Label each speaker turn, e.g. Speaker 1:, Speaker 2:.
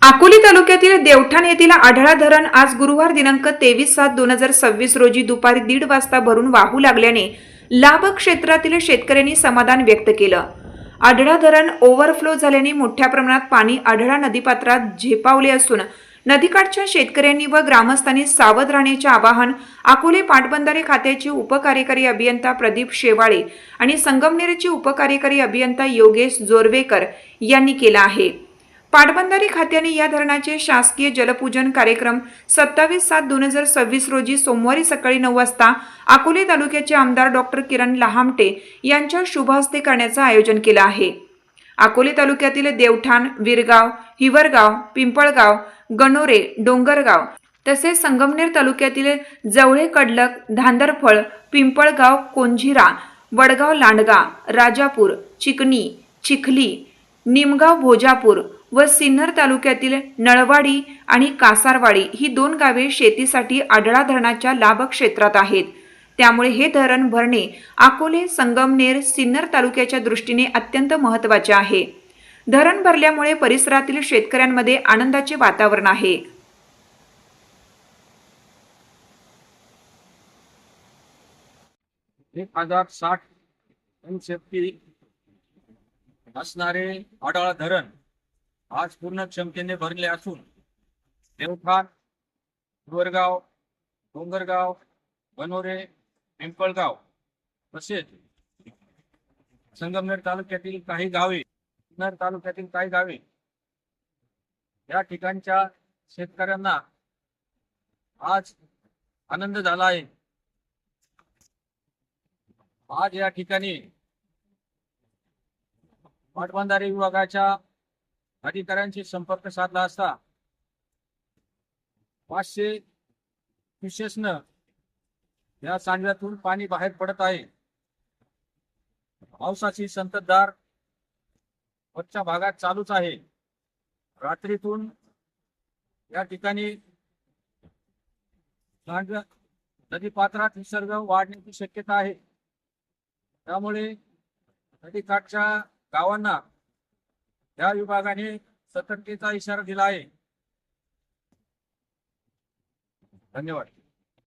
Speaker 1: अकोले तालुक्यातील देवठाण येथील आढळा धरण आज गुरुवार दिनांक 23/7/2026 रोजी दुपारी 1:30 वाजता भरून वाहू लागल्याने लाभ क्षेत्रातील शेतकऱ्यांनी समाधान व्यक्त केलं। आढळा धरण ओव्हरफ्लो झाल्याने मोठ्या प्रमाणात पाणी आढळा नदीपात्रात झेपावले असून नदीकाठच्या शेतकऱ्यांनी व ग्रामस्थांनी सावध राहण्याचे आवाहन अकोले पाटबंधारे खात्याचे उपकार्यकारी अभियंता प्रदीप शेवाळे आणि संगमनेरचे उपकार्यकारी अभियंता योगेश जोरवेकर यांनी केलं आहे। पाटबंधारे खात्याने या धरणाचे शासकीय जलपूजन कार्यक्रम 27/7/2026 रोजी सोमवारी सकाळी 9 वाजता अकोले तालुक्याचे आमदार डॉक्टर किरण लहामटे यांच्या शुभ हस्ते करण्याचे आयोजन केले आहे। अकोले तालुक्यातील देवठाण, विरगाव, हिवरगाव, पिंपळगाव, गणोरे, डोंगरगाव तसेच संगमनेर तालुक्यातील जवळे, कडलक, धांदरफळ, पिंपळगाव, कोंझिरा, वडगाव, लांडगा, राजापूर, चिकणी, चिखली, निमगाव, भोजापूर व सिन्नर तालुक्यातील नळवाडी आणि कासारवाडी ही 2 गावे शेतीसाठी आढळा धरणाच्या लाभ क्षेत्रात आहेत। त्यामुळे हे धरण भरणे अकोले, संगमनेर, सिन्नर तालुक्याच्या दृष्टीने अत्यंत महत्त्वाचे आहे। धरण भरल्यामुळे परिसरातील शेतकऱ्यांमध्ये आनंदाचे वातावरण आहे।
Speaker 2: 1060 MCFT असणारे आढळा धरण आज पूर्ण क्षमतेने भरले असून देवठाण, हिवरगाव, डोंगरगाव, गणोरे, पिंपळगाव तसेच संगमनेर तालुक्यातील काही गावे, सिन्नर तालुक्यातील काही गावे या ठिकाणच्या शेतकऱ्यांना आज आनंद झाला आहे। आज या ठिकाणी पाटबंधारे विभागाच्या अधिकाऱ्यांशी संपर्क साधला असता 500 क्युसेसनं या सांडव्यातून पाणी बाहेर पडत आहे। पावसाची संततधार वरच्या भागात चालूच आहे। रात्रीतून या ठिकाणी नदीपात्रात विसर्ग वाढण्याची शक्यता आहे। त्यामुळे नदीकाठच्या गावांना या विभागाने सतर्कतेचा इशारा दिला आहे। धन्यवाद।